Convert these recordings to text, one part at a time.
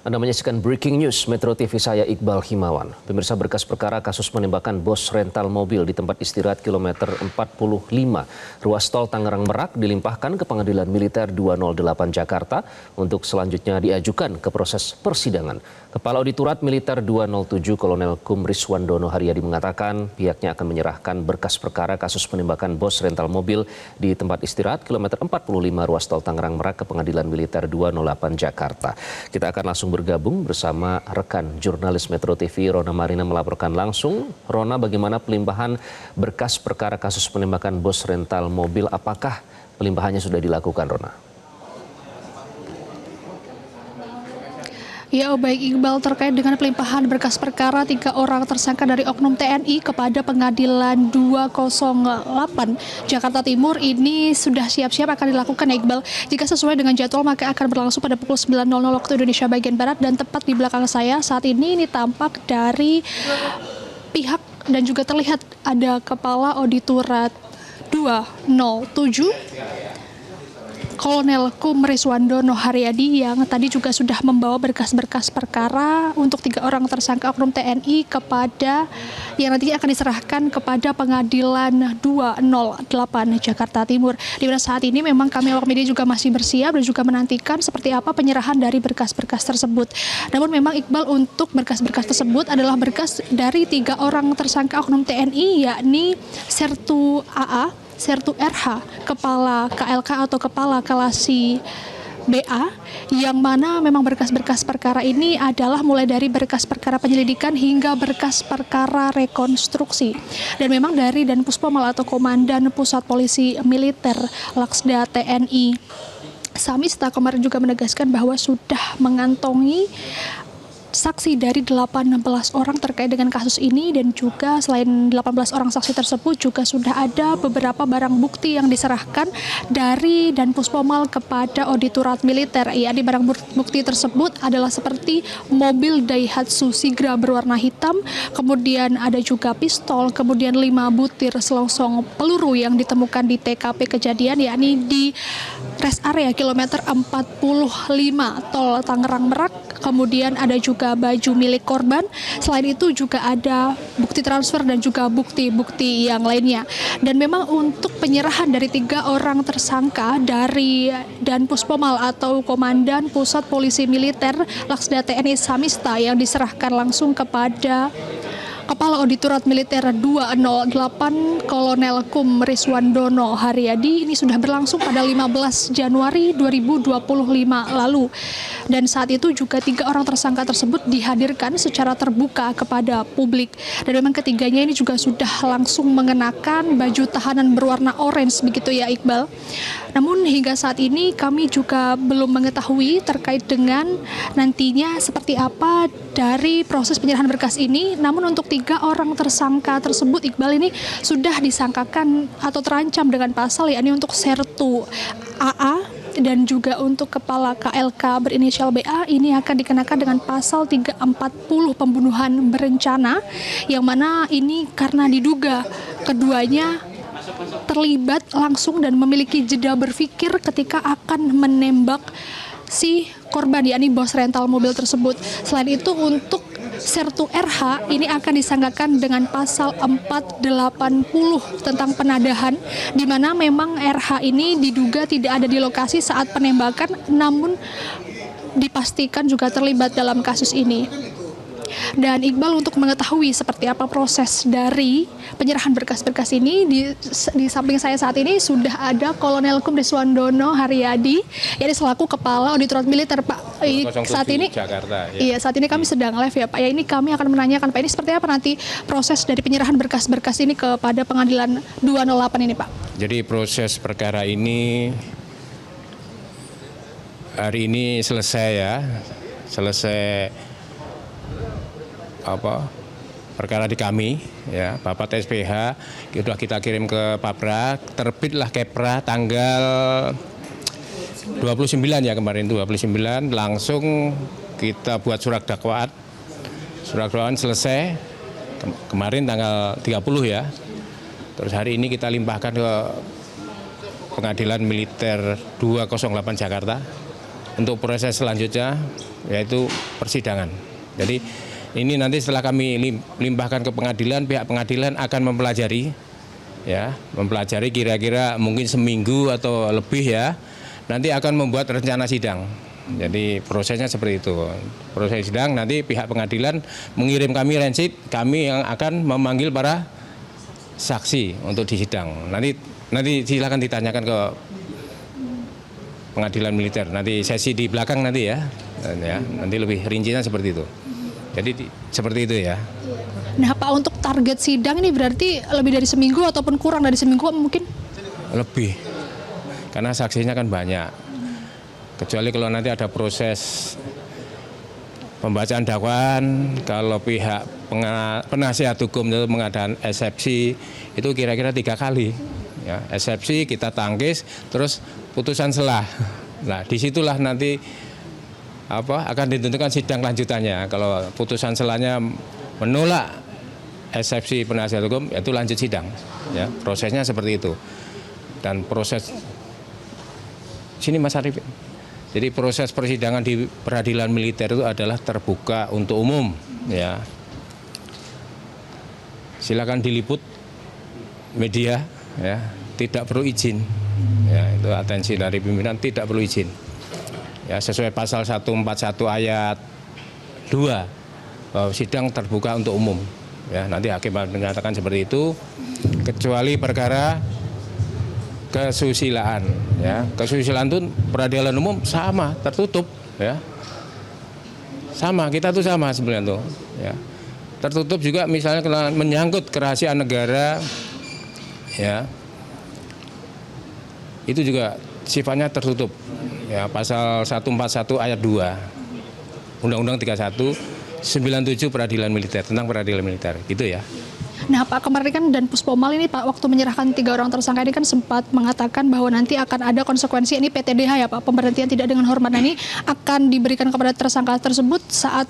Anda menyaksikan Breaking News Metro TV, saya Iqbal Himawan. Pemirsa, berkas perkara kasus penembakan bos rental mobil di tempat istirahat kilometer 45 ruas tol Tangerang Merak dilimpahkan ke Pengadilan Militer 208 Jakarta untuk selanjutnya diajukan ke proses persidangan. Kepala Auditorat Militer 207 Kolonel Kum Riswandono Haryadi mengatakan pihaknya akan menyerahkan berkas perkara kasus penembakan bos rental mobil di tempat istirahat kilometer 45 ruas tol Tangerang Merak ke Pengadilan Militer 208 Jakarta. Kita akan langsung bergabung bersama rekan jurnalis Metro TV Rona Marina melaporkan langsung. Rona, bagaimana pelimpahan berkas perkara kasus penembakan bos rental mobil? Apakah pelimpahannya sudah dilakukan, Rona? Ya, baik Iqbal, terkait dengan pelimpahan berkas perkara 3 orang tersangka dari oknum TNI kepada Pengadilan 208 Jakarta Timur ini sudah siap-siap akan dilakukan ya Iqbal. Jika sesuai dengan jadwal maka akan berlangsung pada pukul 9.00 waktu Indonesia bagian Barat, dan tepat di belakang saya saat ini tampak dari pihak dan juga terlihat ada Kepala Auditorat 207 Kolonel Kum Riswandono Haryadi yang tadi juga sudah membawa berkas-berkas perkara untuk 3 orang tersangka oknum TNI kepada yang nantinya akan diserahkan kepada Pengadilan 208 Jakarta Timur. Di mana saat ini memang kami awak media juga masih bersiap dan juga menantikan seperti apa penyerahan dari berkas-berkas tersebut. Namun memang Iqbal, untuk berkas-berkas tersebut adalah berkas dari 3 orang tersangka oknum TNI, yakni Sertu AA, Sertu RH, Kepala KLK atau Kepala Kalasi BA, yang mana memang berkas-berkas perkara ini adalah mulai dari berkas perkara penyelidikan hingga berkas perkara rekonstruksi. Dan memang dari Danpuspomal atau Komandan Pusat Polisi Militer Laksda TNI Samista kemarin juga menegaskan bahwa sudah mengantongi saksi dari 18 orang terkait dengan kasus ini, dan juga selain 18 orang saksi tersebut juga sudah ada beberapa barang bukti yang diserahkan dari Danpuspomal kepada Auditorat Militer. Di barang bukti tersebut adalah seperti mobil Daihatsu Sigra berwarna hitam, kemudian ada juga pistol, kemudian 5 butir selongsong peluru yang ditemukan di TKP kejadian, yakni di rest area kilometer 45 tol Tangerang Merak. Kemudian ada juga baju milik korban. Selain itu juga ada bukti transfer dan juga bukti-bukti yang lainnya. Dan memang untuk penyerahan dari 3 orang tersangka dari Danpuspomal atau Komandan Pusat Polisi Militer Laksda TNI Samista yang diserahkan langsung kepada Kepala Auditorat Militer 208 Kolonel Kum Riswandono Haryadi ini sudah berlangsung pada 15 Januari 2025 lalu. Dan saat itu juga 3 orang tersangka tersebut dihadirkan secara terbuka kepada publik. Dan memang ketiganya ini juga sudah langsung mengenakan baju tahanan berwarna orange begitu ya Iqbal. Namun hingga saat ini kami juga belum mengetahui terkait dengan nantinya seperti apa dari proses penyerahan berkas ini. Namun untuk 3 orang tersangka tersebut Iqbal ini sudah disangkakan atau terancam dengan pasal, yakni untuk Sertu AA dan juga untuk Kepala KLK berinisial BA ini akan dikenakan dengan pasal 340 pembunuhan berencana, yang mana ini karena diduga keduanya terlibat langsung dan memiliki jeda berpikir ketika akan menembak si korban, yakni bos rental mobil tersebut. Selain itu untuk Sertu RH ini akan disangkakan dengan pasal 480 tentang penadahan, di mana memang RH ini diduga tidak ada di lokasi saat penembakan namun dipastikan juga terlibat dalam kasus ini. Dan Iqbal, untuk mengetahui seperti apa proses dari penyerahan berkas-berkas ini, di samping saya saat ini sudah ada Kolonel Kum Riswandono Haryadi, yang selaku Kepala Auditorat Militer. Pak, saat ini Jakarta, ya. Iya, saat ini kami sedang live ya Pak. Ya, ini kami akan menanyakan Pak, ini seperti apa nanti proses dari penyerahan berkas-berkas ini kepada Pengadilan 208 ini Pak? Jadi proses perkara ini hari ini selesai ya, perkara di kami ya, Bapak TSPH sudah kita kirim ke Paprak, terbitlah Kepra tanggal 29 ya, kemarin 29 langsung kita buat surat dakwaan selesai kemarin tanggal 30 ya. Terus hari ini kita limpahkan ke Pengadilan Militer 208 Jakarta untuk proses selanjutnya yaitu persidangan. Jadi ini nanti setelah kami limpahkan ke pengadilan, pihak pengadilan akan mempelajari kira-kira mungkin seminggu atau lebih ya. Nanti akan membuat rencana sidang. Jadi prosesnya seperti itu. Proses sidang nanti pihak pengadilan mengirim kami rensit, kami yang akan memanggil para saksi untuk disidang. Nanti silakan ditanyakan ke pengadilan militer. Nanti sesi di belakang nanti ya. Nanti lebih rincinya seperti itu. Jadi seperti itu ya. Nah, Pak, untuk target sidang ini berarti lebih dari seminggu ataupun kurang dari seminggu mungkin? Lebih. Karena saksinya kan banyak. Kecuali kalau nanti ada proses pembacaan dakwaan, kalau pihak penasihat hukum itu mengadakan eksepsi, itu kira-kira 3 kali. Ya, eksepsi kita tangkis, terus putusan selah. Nah, disitulah nanti akan ditentukan sidang lanjutannya. Kalau putusan selahnya menolak eksepsi penasihat hukum, itu lanjut sidang. Ya, prosesnya seperti itu. Dan proses sini Mas Arif. Jadi proses persidangan di peradilan militer itu adalah terbuka untuk umum. Ya, silakan diliput media. Ya, tidak perlu izin. Ya, itu atensi dari pimpinan, tidak perlu izin. Ya, sesuai pasal 141 ayat 2 bahwa sidang terbuka untuk umum. Ya, nanti hakim menyatakan seperti itu, kecuali perkara kesusilaan. Ya, kesusilaan itu peradilan umum sama, tertutup. Ya, sama, kita tuh sama sebenarnya tuh. Ya, tertutup juga misalnya kalau menyangkut kerahasiaan negara. Ya, itu juga sifatnya tertutup. Ya, pasal 141 ayat 2 Undang-Undang 31 97 peradilan militer, tentang peradilan militer, gitu ya. Nah, Pak, kemarin kan dan Puspomal ini, Pak, waktu menyerahkan 3 orang tersangka ini kan sempat mengatakan bahwa nanti akan ada konsekuensi, ini PTDH ya Pak, pemberhentian tidak dengan hormat. Nah, ini akan diberikan kepada tersangka tersebut saat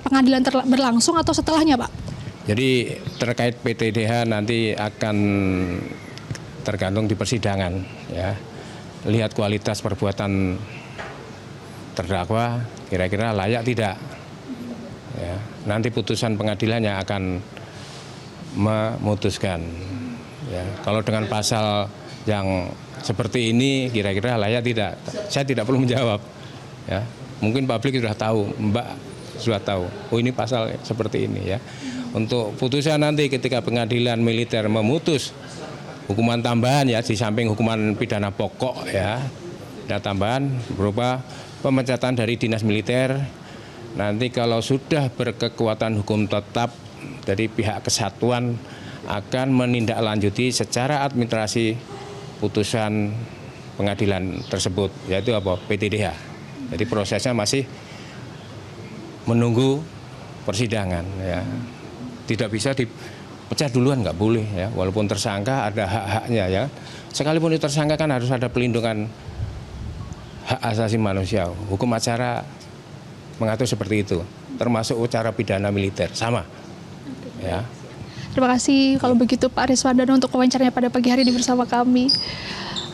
pengadilan berlangsung atau setelahnya, Pak? Jadi terkait PTDH nanti akan tergantung di persidangan, ya. Lihat kualitas perbuatan terdakwa, kira-kira layak tidak. Ya, nanti putusan pengadilannya akan memutuskan. Ya, kalau dengan pasal yang seperti ini, kira-kira layak tidak? Saya tidak perlu menjawab. Ya, mungkin publik sudah tahu, Mbak sudah tahu. Oh, ini pasal seperti ini ya. Untuk putusan nanti ketika pengadilan militer memutus hukuman tambahan ya, di samping hukuman pidana pokok ya, dan tambahan berupa pemecatan dari dinas militer. Nanti kalau sudah berkekuatan hukum tetap dari pihak kesatuan akan menindaklanjuti secara administrasi putusan pengadilan tersebut, yaitu apa? PTDH. Jadi prosesnya masih menunggu persidangan ya. Tidak bisa dipecah duluan, nggak boleh ya. Walaupun tersangka ada hak-haknya ya. Sekalipun itu tersangka kan harus ada pelindungan hak asasi manusia. Hukum acara mengatur seperti itu, termasuk acara pidana militer sama. Ya. Terima kasih kalau begitu Pak Riswandano untuk wawancaranya pada pagi hari ini bersama kami.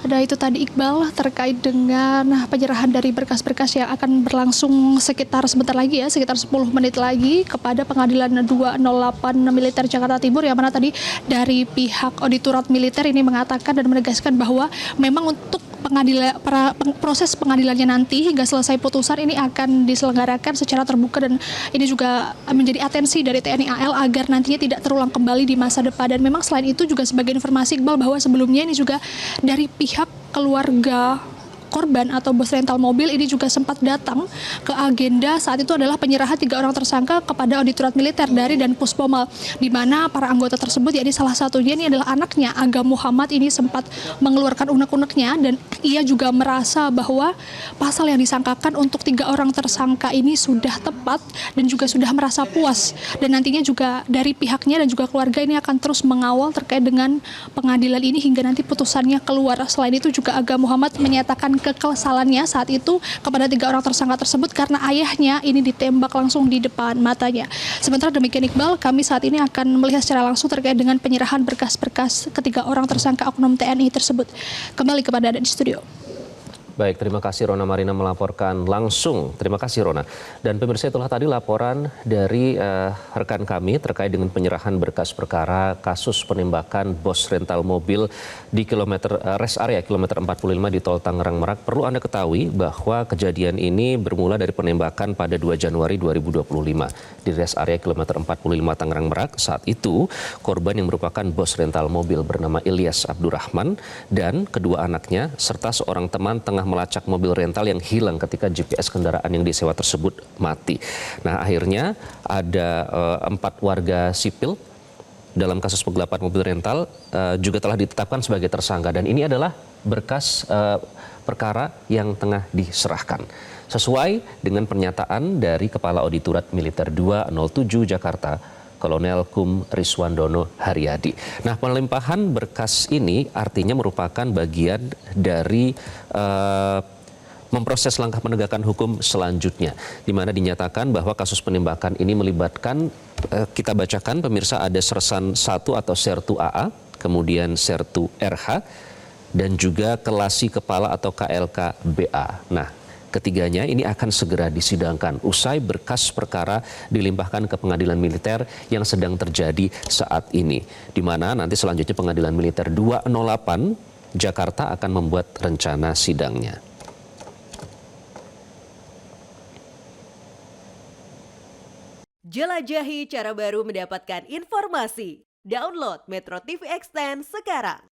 Ada itu tadi Iqbal terkait dengan penyerahan dari berkas-berkas yang akan berlangsung sekitar sebentar lagi ya, sekitar 10 menit lagi kepada Pengadilan 208 Militer Jakarta Timur, yang mana tadi dari pihak Auditorat Militer ini mengatakan dan menegaskan bahwa memang untuk proses pengadilannya nanti hingga selesai putusan ini akan diselenggarakan secara terbuka, dan ini juga menjadi atensi dari TNI AL agar nantinya tidak terulang kembali di masa depan. Dan memang selain itu juga sebagai informasi Iqbal bahwa sebelumnya ini juga dari pihak keluarga korban atau bos rental mobil ini juga sempat datang ke agenda saat itu adalah penyerahan 3 orang tersangka kepada Auditorat Militer dari dan Puspomal, di mana para anggota tersebut, yakni salah satunya ini adalah anaknya Agam Muhammad, ini sempat mengeluarkan unek-uneknya dan ia juga merasa bahwa pasal yang disangkakan untuk 3 orang tersangka ini sudah tepat dan juga sudah merasa puas, dan nantinya juga dari pihaknya dan juga keluarga ini akan terus mengawal terkait dengan pengadilan ini hingga nanti putusannya keluar. Selain itu juga Agam Muhammad menyatakan kekesalannya saat itu kepada 3 orang tersangka tersebut karena ayahnya ini ditembak langsung di depan matanya. Sementara demikian Iqbal, kami saat ini akan melihat secara langsung terkait dengan penyerahan berkas-berkas ke 3 orang tersangka oknum TNI tersebut. Kembali kepada Anda di studio. Baik, terima kasih Rona Marina melaporkan langsung. Terima kasih Rona. Dan pemirsa, itulah tadi laporan dari rekan kami terkait dengan penyerahan berkas perkara kasus penembakan bos rental mobil di rest area kilometer 45 di Tol Tangerang Merak. Perlu Anda ketahui bahwa kejadian ini bermula dari penembakan pada 2 Januari 2025 di rest area kilometer 45 Tangerang Merak. Saat itu korban yang merupakan bos rental mobil bernama Ilyas Abdurrahman dan kedua anaknya serta seorang teman tengah melacak mobil rental yang hilang ketika GPS kendaraan yang disewa tersebut mati. Nah, akhirnya ada 4 warga sipil dalam kasus penggelapan mobil rental juga telah ditetapkan sebagai tersangka, dan ini adalah berkas perkara yang tengah diserahkan. Sesuai dengan pernyataan dari Kepala Auditorat Militer 207 Jakarta, Kolonel Kum Riswandono Haryadi. Nah, pelimpahan berkas ini artinya merupakan bagian dari memproses langkah penegakan hukum selanjutnya, di mana dinyatakan bahwa kasus penembakan ini melibatkan, kita bacakan pemirsa, ada Sersan 1 atau Sertu AA, kemudian Sertu RH, dan juga Kelasi Kepala atau KLK BA. Nah, ketiganya ini akan segera disidangkan usai berkas perkara dilimpahkan ke pengadilan militer yang sedang terjadi saat ini, di mana nanti selanjutnya pengadilan militer 208 Jakarta akan membuat rencana sidangnya. Jelajahi cara baru mendapatkan informasi. Download Metro TV Extend sekarang.